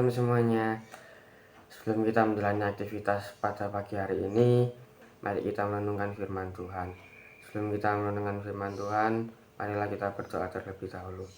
malam semuanya. Sebelum kita menjalani aktivitas pada pagi hari ini, mari kita merenungkan firman Tuhan. Sebelum kita merenungkan firman Tuhan, marilah kita berdoa terlebih dahulu.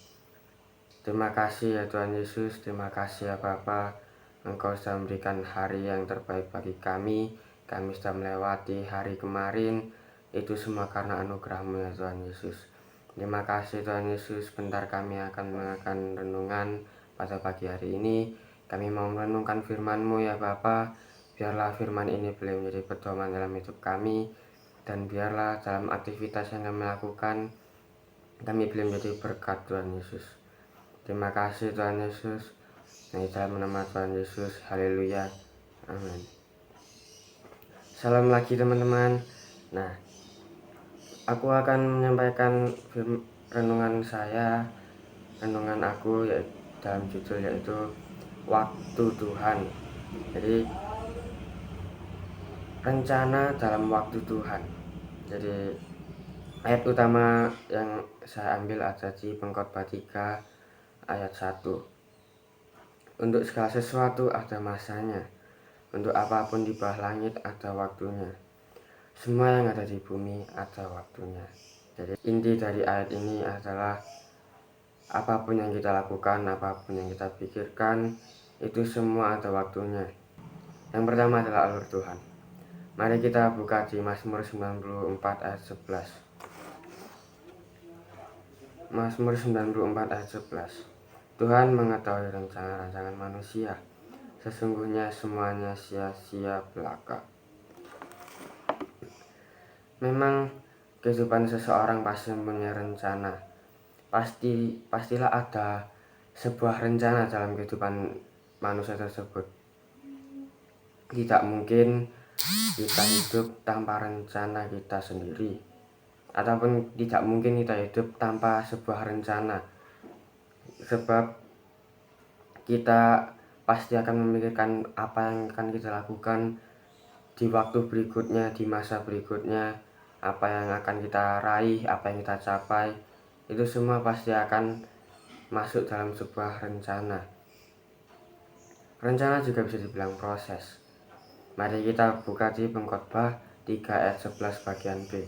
Terima kasih ya Tuhan Yesus, terima kasih ya Bapa. Engkau sudah memberikan hari yang terbaik bagi kami. Kami sudah melewati hari kemarin. Itu semua karena anugerah-Mu ya Tuhan Yesus. Terima kasih Tuhan Yesus. Bentar kami akan mengakan renungan pada pagi hari ini. Kami mau merenungkan firman-Mu ya Bapa. Biarlah firman ini boleh menjadi pedoman dalam hidup kami. Dan biarlah dalam aktivitas yang kami lakukan, kami boleh menjadi berkat Tuhan Yesus. Terima kasih Tuhan Yesus. Di dalam nama Tuhan Yesus. Haleluya. Amin. Salam lagi teman-teman. Nah, aku akan menyampaikan renungan saya, renungan aku dalam judul yaitu Waktu Tuhan. Jadi rencana dalam waktu Tuhan. Jadi ayat utama yang saya ambil ada di Pengkhotbah 3 ayat 1. Untuk segala sesuatu ada masanya, untuk apapun di bawah langit ada waktunya. Semua yang ada di bumi ada waktunya. Jadi inti dari ayat ini adalah apapun yang kita lakukan, apapun yang kita pikirkan, itu semua ada waktunya. Yang pertama adalah alur Tuhan. Mari kita buka di Mazmur 94 ayat 11. Mazmur 94 ayat 11. Tuhan mengetahui rencana-rancangan manusia. Sesungguhnya semuanya sia-sia belaka. Memang kehidupan seseorang pasti mempunyai rencana. Pastilah ada sebuah rencana dalam kehidupan manusia tersebut. Tidak mungkin kita hidup tanpa rencana kita sendiri, ataupun tidak mungkin kita hidup tanpa sebuah rencana. Sebab kita pasti akan memikirkan apa yang akan kita lakukan di waktu berikutnya, di masa berikutnya, apa yang akan kita raih, apa yang kita capai. Itu semua pasti akan masuk dalam sebuah rencana. Rencana juga bisa dibilang proses. Mari kita buka di Pengkhotbah 3 ayat 11 bagian B.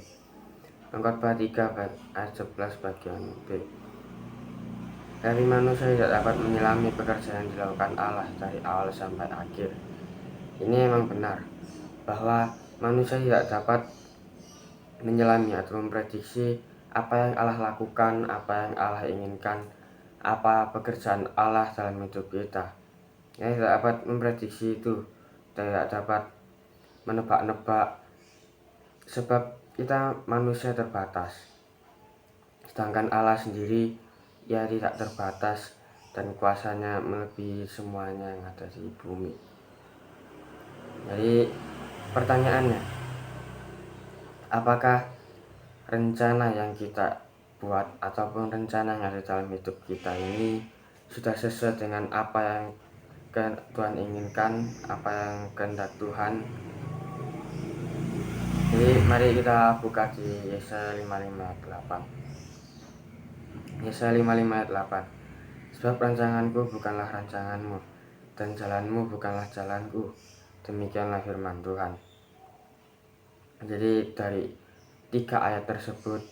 Pengkhotbah 3 ayat 11 bagian B. Dari manusia tidak dapat menyelami pekerjaan yang dilakukan Allah dari awal sampai akhir. Ini memang benar, bahwa manusia tidak dapat menyelami atau memprediksi apa yang Allah lakukan, apa yang Allah inginkan, apa pekerjaan Allah dalam hidup kita. Kita tidak dapat memprediksi itu, tidak dapat menebak-nebak, sebab kita manusia terbatas. Sedangkan Allah sendiri, Ia tidak terbatas dan kuasanya melebihi semuanya yang ada di bumi. Jadi pertanyaannya, apakah rencana yang kita buat ataupun rencana yang ada dalam hidup kita ini sudah sesuai dengan apa yang Tuhan inginkan, apa yang kehendak Tuhan? Jadi mari kita buka di Yesaya 55 ayat 8. Yesaya 55 ayat 8. Sebab rancanganku bukanlah rancanganmu, dan jalanmu bukanlah jalanku. Demikianlah firman Tuhan. Jadi dari 3 ayat tersebut,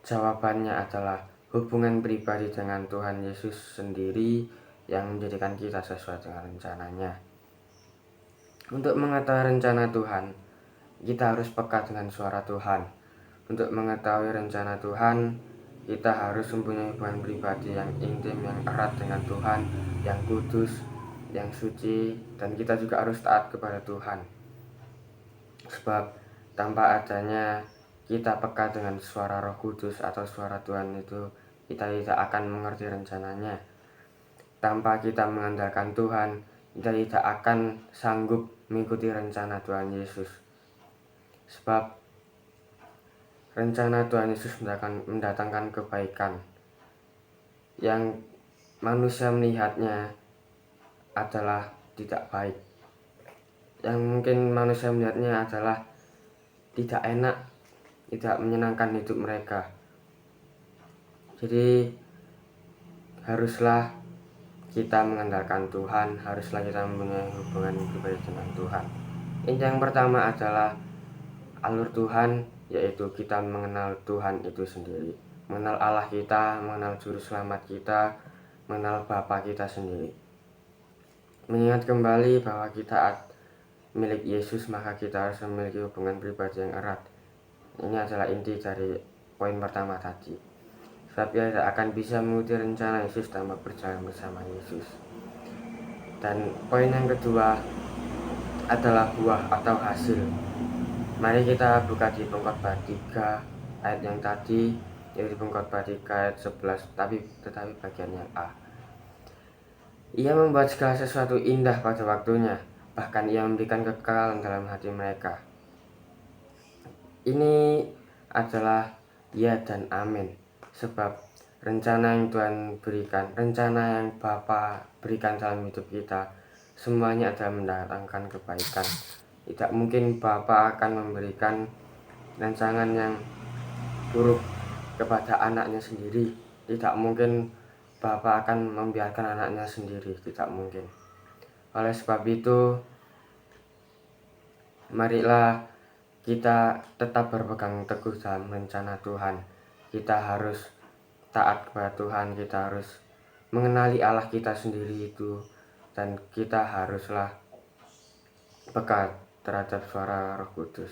jawabannya adalah hubungan pribadi dengan Tuhan Yesus sendiri yang menjadikan kita sesuai dengan rencananya. Untuk mengetahui rencana Tuhan, kita harus peka dengan suara Tuhan. Untuk mengetahui rencana Tuhan, kita harus mempunyai hubungan pribadi yang intim, yang erat dengan Tuhan, yang kudus, yang suci, dan kita juga harus taat kepada Tuhan. Sebab tanpa adanya kita peka dengan suara Roh Kudus atau suara Tuhan itu, kita tidak akan mengerti rencananya. Tanpa kita mengandalkan Tuhan, kita tidak akan sanggup mengikuti rencana Tuhan Yesus. Sebab rencana Tuhan Yesus mendatangkan kebaikan yang manusia melihatnya adalah tidak baik. Yang mungkin manusia melihatnya adalah tidak enak, tidak menyenangkan hidup mereka. Jadi haruslah kita mengandalkan Tuhan, haruslah kita mempunyai hubungan pribadi dengan Tuhan. Inti yang pertama adalah alur Tuhan, yaitu kita mengenal Tuhan itu sendiri, mengenal Allah kita, mengenal Juru Selamat kita, mengenal Bapa kita sendiri. Mengingat kembali bahwa kita milik Yesus, maka kita harus memiliki hubungan pribadi yang erat. Ini adalah inti dari poin pertama tadi. Sebab kita tidak akan bisa mengikuti rencana Yesus tanpa berjalan bersama Yesus. Dan poin yang kedua adalah buah atau hasil. Mari kita buka di Pengkhotbah 3 ayat yang tadi, yaitu Pengkhotbah 3 ayat 11, tetapi bagian yang A. Ia membuat segala sesuatu indah pada waktunya, bahkan ia memberikan kekekalan dalam hati mereka. Ini adalah ya dan amin. Sebab rencana yang Tuhan berikan, rencana yang Bapa berikan dalam hidup kita, semuanya adalah mendatangkan kebaikan. Tidak mungkin Bapa akan memberikan rancangan yang buruk kepada anaknya sendiri. Tidak mungkin Bapa akan membiarkan anaknya sendiri, tidak mungkin. Oleh sebab itu, marilah kita tetap berpegang teguh dalam rencana Tuhan. Kita harus taat kepada Tuhan, kita harus mengenali Allah kita sendiri itu, dan kita haruslah peka terhadap suara Roh Kudus.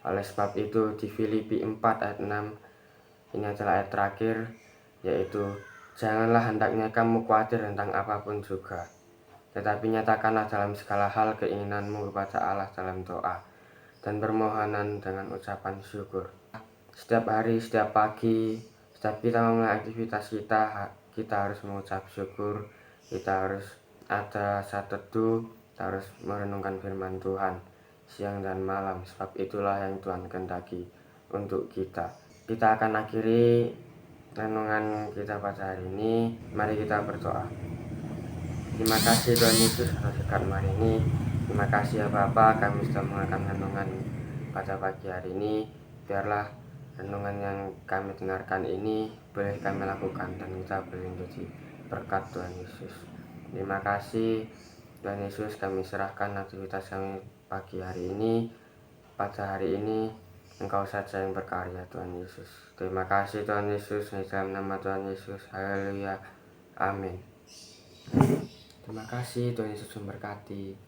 Oleh sebab itu di Filipi 4 ayat 6, ini adalah ayat terakhir, yaitu janganlah hendaknya kamu khawatir tentang apapun juga, tetapi nyatakanlah dalam segala hal keinginanmu kepada Allah dalam doa dan permohonan dengan ucapan syukur. Setiap hari, setiap pagi, setiap kita memulai aktivitas kita harus mengucap syukur, kita harus ada saat teduh, kita harus merenungkan firman Tuhan siang dan malam, sebab itulah yang Tuhan kehendaki untuk kita. Kita akan akhiri renungan kita pada hari ini. Mari kita berdoa. Terima kasih Tuhan Yesus atas berkat hari ini. Terima kasih ya Bapa, kami sudah mendengarkan renungan pada pagi hari ini. Biarlah renungan yang kami dengarkan ini boleh kami lakukan dan kita boleh menjadi berkat Tuhan Yesus. Terima kasih Tuhan Yesus, kami serahkan aktivitas kami pagi hari ini. Pada hari ini Engkau saja yang berkarya Tuhan Yesus. Terima kasih Tuhan Yesus, di dalam nama Tuhan Yesus. Haleluya. Amin. Terima kasih Tuhan Yesus memberkati.